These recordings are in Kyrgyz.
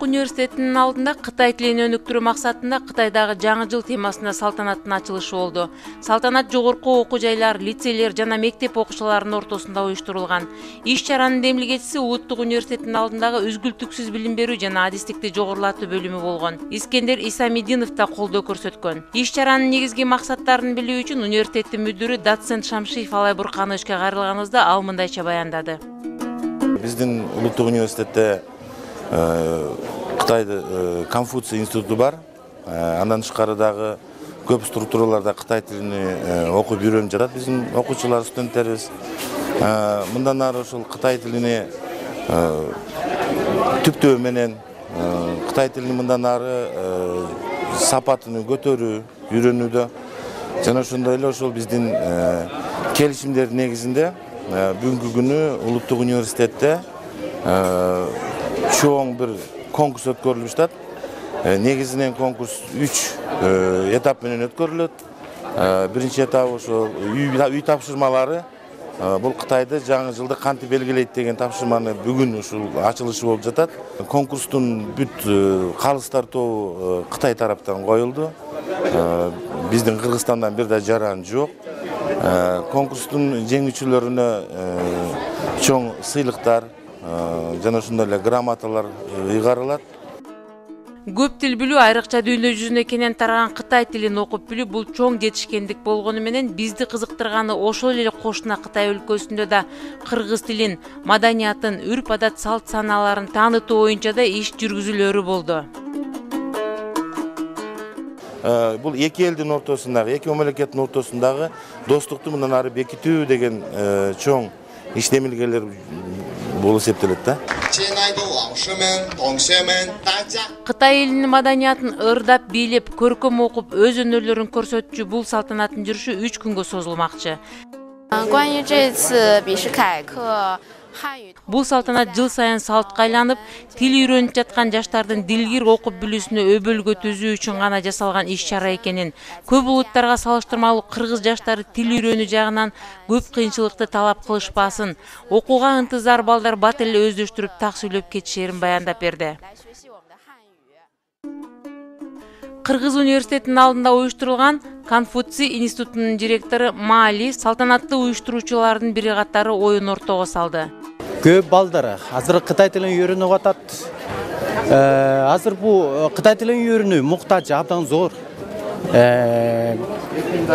университетинин алдында Кытай тилин өнүктүрүү максатында Кытайдагы жаңы жыл темасында салтанаттын ачылышы болду. Салтанат жогорку окуу жайлар, лицейлер жана мектеп окуучуларынын ортосунда уюштурулган. Иш-чаранын демилгечиси Улуттук университеттин алдындагы үзгүлтүксүз билим берүү жана адистикти жогорулатуу бөлүмү болгон. Искендер Исамидинов да колдоо көрсөткөн. Иш-чаранын негизги максаттарын билүү үчүн университеттин мүдүрү доцент Шамшиев Алай Буркановичке кайрылганыбызда ал мындайча баяндады. Биздин Улуттук университетте Кытайды Конфуций институту бар. Андан тышкарыдагы көп структураларда Кытай тилин окуп үйрөнүп жатат биздин окуучулар, студенттерибиз. Мындан ары ушул Кытай тилини түптөө менен Кытай тилин мындан ары сапатын көтөрүү, үйрөнүүдө жана ошондой эле ошол биздин келишимдердин негизинде бүгүнкү күнү Улуттук университетте чоң бир конкурс өткөрүлүп жатат. Негизинен конкурс 3 этап менен өткөрүлөт. Биринчи этап ошо үй тапшырмалары. Бул Кытайды жаңы жылды кантип белгилейт деген тапшырманы бүгүн ушул ачылышы болуп жатат. Конкурстун бүт калыстар тобу Кытай тараптан коюлду. Биздин Кыргызстандан бир да жаран жок. Конкурстун жеңүүчүлөрүнө чоң сыйлыктар жана ошондой эле грамоталар ыйгарылат. Көп тил билүү, айрыкча дүйнө жүзүнө кенен тараган Кытай тилин окуп билүү бул чоң жетишкендик болгону менен бизди кызыктырганы ошол эле кошуна Кытай өлкөсүндө да кыргыз тилин, маданиятын, үрп-адат, салт санааларын таанытуу боюнча да иш жүргүзүлөрү болду. Бул эки элдин ортосундагы, эки мамлекеттин ортосундагы достукту мындан ары бекитүү деген чоң иштемилгелер болуп эсептелет да. Кытай элинин маданиятын ырдап, бийлеп, көркөм окуп, өз өнөрлөрүн көрсөтчү бул салтанаттын жүрүшү 3 күнгө созулмакчы. Бул салтанат жыл сайын салтка айланып, тил үйрөнүп жаткан жаштардын дилгир окуп билүүсүнө өбөлгө түзүү үчүн гана жасалган иш-чара экенин, көп улуттарга салыштырмалуу кыргыз жаштары тил үйрөнүү жагынан көп кыйынчылыкты талап кылышпасын, окууга ынтызар балдар бат эле өздөштүрүп так сүйлөп кетишерин баяндап берди. Кыргыз университетинин алдында уюштурулган Конфуций институтунун директору Маали салтанатты уюштуруучулардын бири катары оюн ортого салды. Көп балдар азыр Кытай тилин үйрөнүп атат. Азыр бул Кытай тилин үйрөнүү муктажы абдан зор.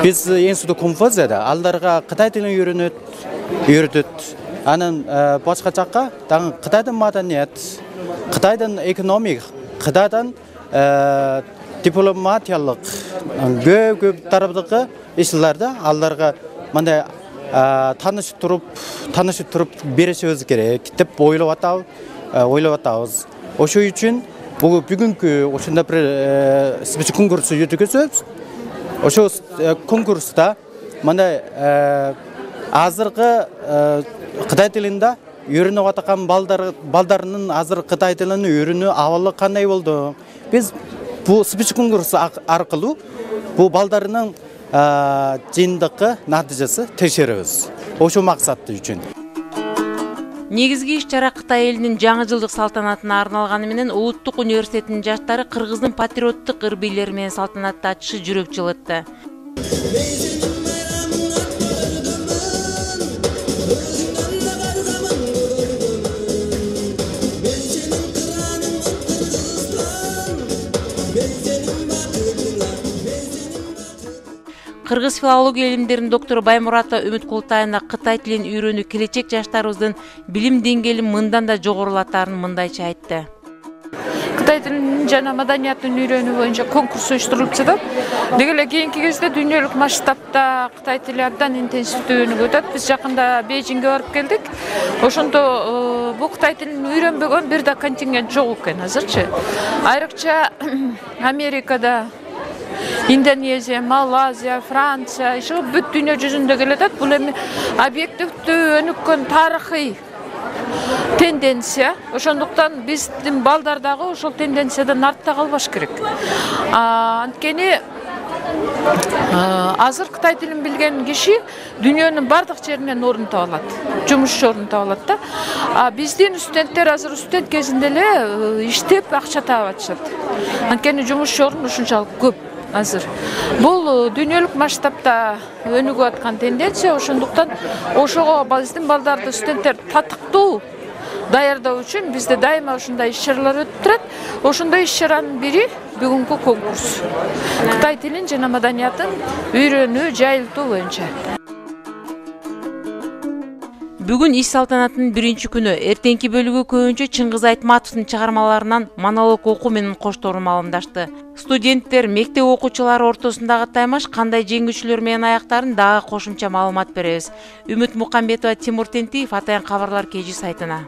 Биз институт Конфуцийда алдарга Кытай тилин үйрөтөт. Анан башка жакка дагы Кытайдын маданият, Кытайдын экономик, Кытайдын дипломатиялык көп тараптагы иштерде аларга мындай таанышып туруп беришибиз керек деп ойлоп атабыз. Ошол үчүн бүгүнкү ошондой бир спеч конкурс өткөзөбүз. Ошол конкурста мындай азыркы Кытай тилинде үйрөнүп аткан балдарынын азыр Кытай тилин үйрөнүү абалы кандай болду? Биз бул спеч конкурс аркылуу бул балдарынын жыйынтыгы натыйжасы текшеребиз. Ошол максаты үчүн. Негизги иш-чара Кытай элинин жаңы жылдык салтанатына арналганы менен Улуттук университетинин жаштары Кыргыздын патриоттук ыр-бийлери менен салтанатты ачышы жүрөк жылытты. Кыргыз филология илимдеринин доктору Баймурата Үмүт Култаевна Кытай тилин үйрөнүү келечек жаштарыбыздын билим деңгээлин мындан да жогорулатарын мындайча айтты. Кытай тилин жана маданиятын үйрөнүү боюнча конкурс уюштурулуп жатат. Деги эле кийинки кезде дүйнөлүк масштабта Кытай тили абдан интенсивдүү өтөт. Биз жакында Бейжиңге барып келдик. Ошондо бул Кытай тилин үйрөнбөгөн бир да контингент жок экен азырчы. Айрыкча Америкада, Индонезия, Малайзия, Франция, ошол бүт дүйнө жүзүндө келет. Бул эми объективдүү өнүккөн тарыхый тенденция. Ошондуктан биздин балдар дагы ошол тенденциядан артта калбаш керек. Анткени азыр Кытай тилин билген киши дүйнөнүн бардык жеринен орун таба алат, жумуш орун таба алат да. Биздин студенттер азыр студент кезинде эле иштеп акча таап атышат. Анткени жумуш орун ушунчалык көп азыр. Бул дүйнөлүк масштабта өнүгүп аткан тенденция, ошондуктан ошого биздин балдарды студенттер татыктуу даярдоо үчүн бизде дайыма ушундай иш-чаралар өтүп турат. Ошондой иш-чаранын бири бүгүнкү конкурс. Кытай тилин жана маданиятын үйрөнүү, жайылтуу боюнча. Бүгүн иш салтанатынын биринчи күнү. Эртеңки бөлүгү көбүнчө Чыңгыз Айтматовдун чыгармаларынан монолог окуу менен коштоорун маалымдашты. Студенттер, мектеп окуучулары ортосундагы таймаш кандай жеңүүчүлөр менен аяктарын дагы кошумча маалымат беребиз. Үмүт Мукамбетова, Тимур Тентиев, Атайын кабарлар KG сайтына.